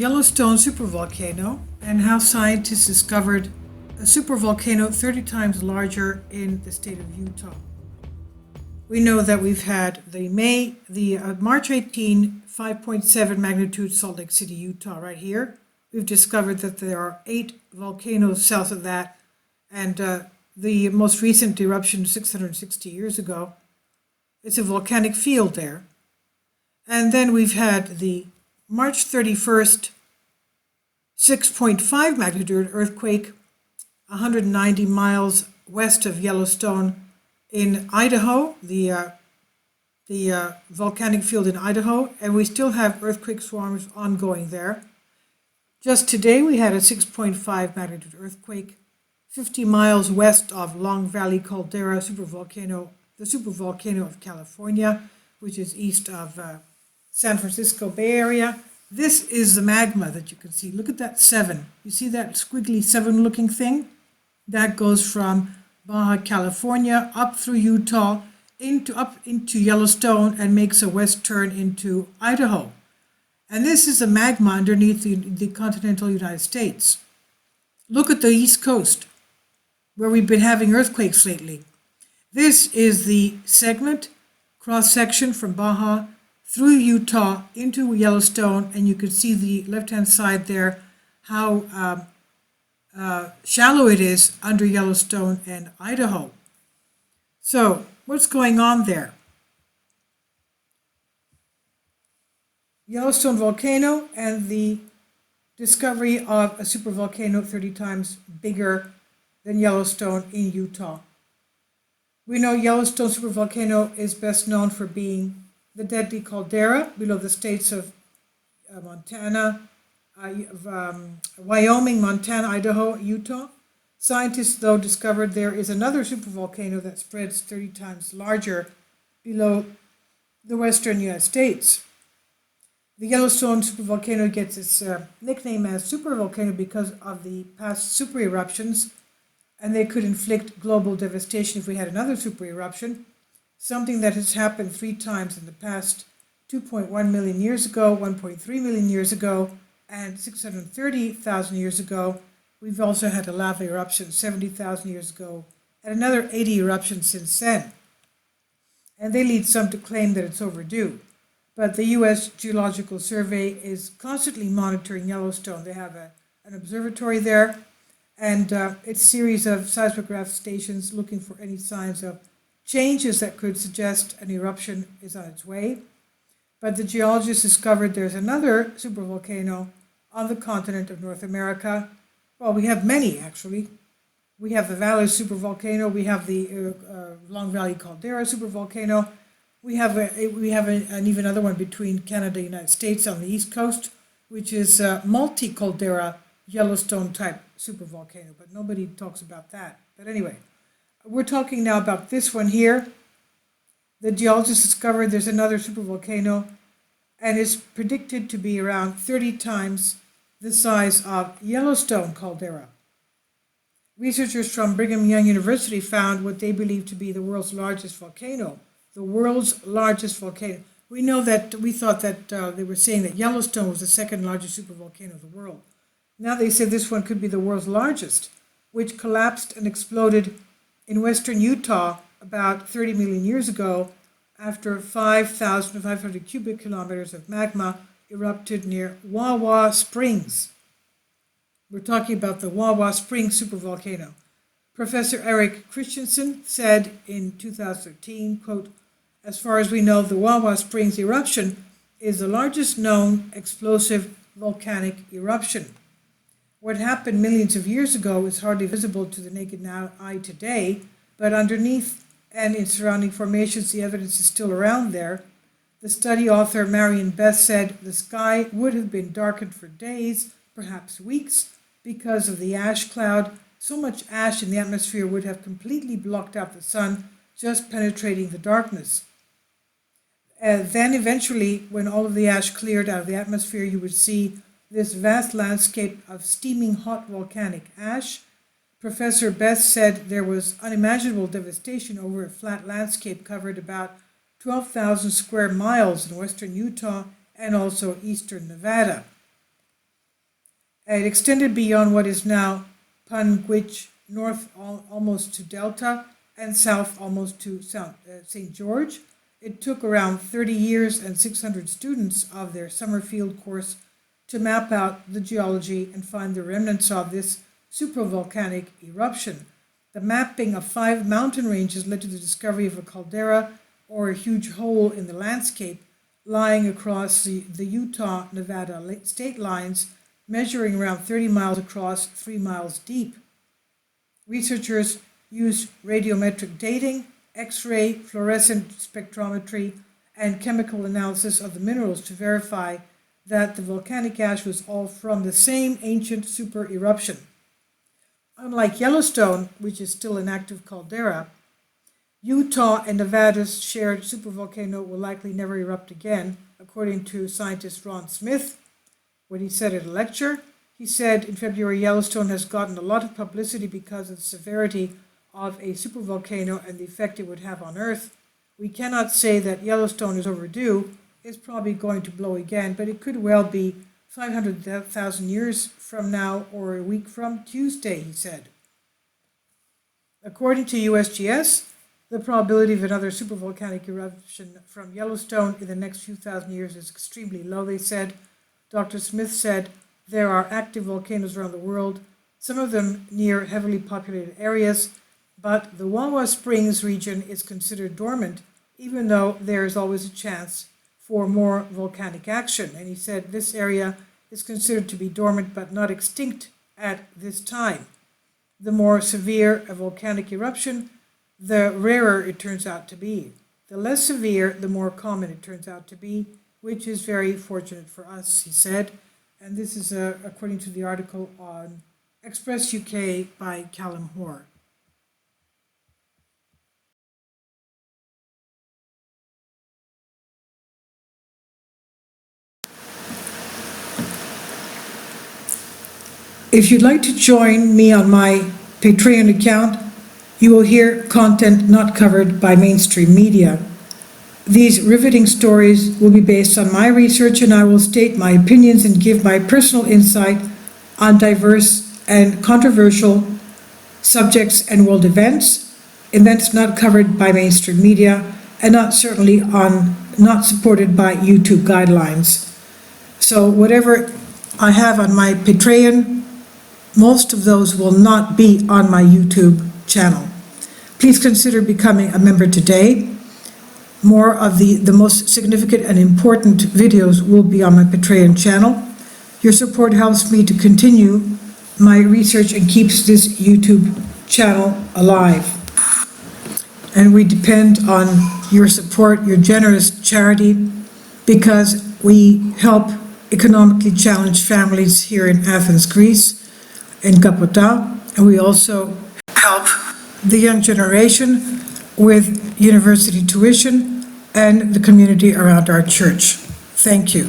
Yellowstone supervolcano and how scientists discovered a supervolcano 30 times larger in the state of Utah. We know that we've had the March 18, 5.7 magnitude Salt Lake City, Utah, right here. We've discovered that there are 8 volcanoes south of that, and the most recent eruption 660 years ago. It's a volcanic field there. And then we've had the March 31st, 6.5 magnitude earthquake, 190 miles west of Yellowstone in Idaho, the volcanic field in Idaho, and we still have earthquake swarms ongoing there. Just today we had a 6.5 magnitude earthquake, 50 miles west of Long Valley Caldera supervolcano, the supervolcano of California, which is east of San Francisco Bay Area. This is the magma that you can see. Look at that 7. You see that squiggly 7 looking thing? That goes from Baja California up through Utah up into Yellowstone and makes a west turn into Idaho. And this is the magma underneath the continental United States. Look at the East Coast, where we've been having earthquakes lately. This is the segment, cross-section from Baja through Utah into Yellowstone, and you can see the left-hand side there, how shallow it is under Yellowstone and Idaho. So, what's going on there? Yellowstone volcano and the discovery of a supervolcano 30 times bigger than Yellowstone in Utah. We know Yellowstone supervolcano is best known for being the deadly caldera below the states of Montana, Wyoming, Montana, Idaho, Utah. Scientists, though, discovered there is another supervolcano that spreads 30 times larger below the western United States. The Yellowstone supervolcano gets its nickname as supervolcano because of the past super eruptions, and they could inflict global devastation if we had another super eruption, something that has happened 3 times in the past: 2.1 million years ago, 1.3 million years ago, and 630,000 years ago. We've also had a lava eruption 70,000 years ago, and another 80 eruptions since then. And they lead some to claim that it's overdue. But the U.S. Geological Survey is constantly monitoring Yellowstone. They have an observatory there, and it's a series of seismograph stations looking for any signs of changes that could suggest an eruption is on its way. But the geologists discovered there's another supervolcano on the continent of North America. Well, we have many, actually. We have the Valles supervolcano. We have the Long Valley Caldera supervolcano. We have an even other one between Canada and the United States on the East Coast, which is multi-caldera Yellowstone type supervolcano, but nobody talks about that. But anyway, we're talking now about this one here. The geologists discovered there's another supervolcano, and it's predicted to be around 30 times the size of Yellowstone caldera. Researchers from Brigham Young University found what they believe to be the world's largest volcano. The world's largest volcano. We thought that they were saying that Yellowstone was the second largest supervolcano of the world. Now they say this one could be the world's largest, which collapsed and exploded in western Utah about 30 million years ago after 5,500 cubic kilometers of magma erupted near Wawa Springs. We're talking about the Wawa Springs supervolcano. Professor Eric Christensen said in 2013, quote, "As far as we know, the Wawa Springs eruption is the largest known explosive volcanic eruption. What happened millions of years ago is hardly visible to the naked eye today, but underneath and in surrounding formations, the evidence is still around there." The study author Marion Beth said the sky would have been darkened for days, perhaps weeks, because of the ash cloud. So much ash in the atmosphere would have completely blocked out the sun, just penetrating the darkness. Then eventually, when all of the ash cleared out of the atmosphere, you would see this vast landscape of steaming hot volcanic ash. Professor Beth said there was unimaginable devastation over a flat landscape covered about 12,000 square miles in western Utah and also eastern Nevada. It extended beyond what is now Panguitch, north almost to Delta, and south almost to St. George. It took around 30 years and 600 students of their summer field course to map out the geology and find the remnants of this supervolcanic eruption. The mapping of 5 mountain ranges led to the discovery of a caldera, or a huge hole in the landscape, lying across the Utah-Nevada state lines, measuring around 30 miles across, 3 miles deep. Researchers used radiometric dating, X-ray, fluorescent spectrometry, and chemical analysis of the minerals to verify that the volcanic ash was all from the same ancient super eruption. Unlike Yellowstone, which is still an active caldera, Utah and Nevada's shared supervolcano will likely never erupt again, according to scientist Ron Smith. When he said at a lecture, he said in February, Yellowstone has gotten a lot of publicity because of the severity of a supervolcano and the effect it would have on Earth. We cannot say that Yellowstone is overdue. It's probably going to blow again, but it could well be 500,000 years from now or a week from Tuesday, he said. According to USGS, the probability of another supervolcanic eruption from Yellowstone in the next few thousand years is extremely low, they said. Dr. Smith said there are active volcanoes around the world, some of them near heavily populated areas, but the Wawa Springs region is considered dormant, even though there is always a chance for more volcanic action. And he said this area is considered to be dormant but not extinct at this time. The more severe a volcanic eruption, the rarer it turns out to be. The less severe, the more common it turns out to be, which is very fortunate for us, he said. And this is according to the article on Express UK by Callum Hoare. If you'd like to join me on my Patreon account, you will hear content not covered by mainstream media. These riveting stories will be based on my research, and I will state my opinions and give my personal insight on diverse and controversial subjects and world events not covered by mainstream media, and not supported by YouTube guidelines. So whatever I have on my Patreon, most of those will not be on my YouTube channel. Please consider becoming a member today. More of the most significant and important videos will be on my Patreon channel. Your support helps me to continue my research and keeps this YouTube channel alive. And we depend on your support, your generous charity, because we help economically challenged families here in Athens, Greece, in Utcatdad, and we also help the young generation with university tuition and the community around our church. Thank you.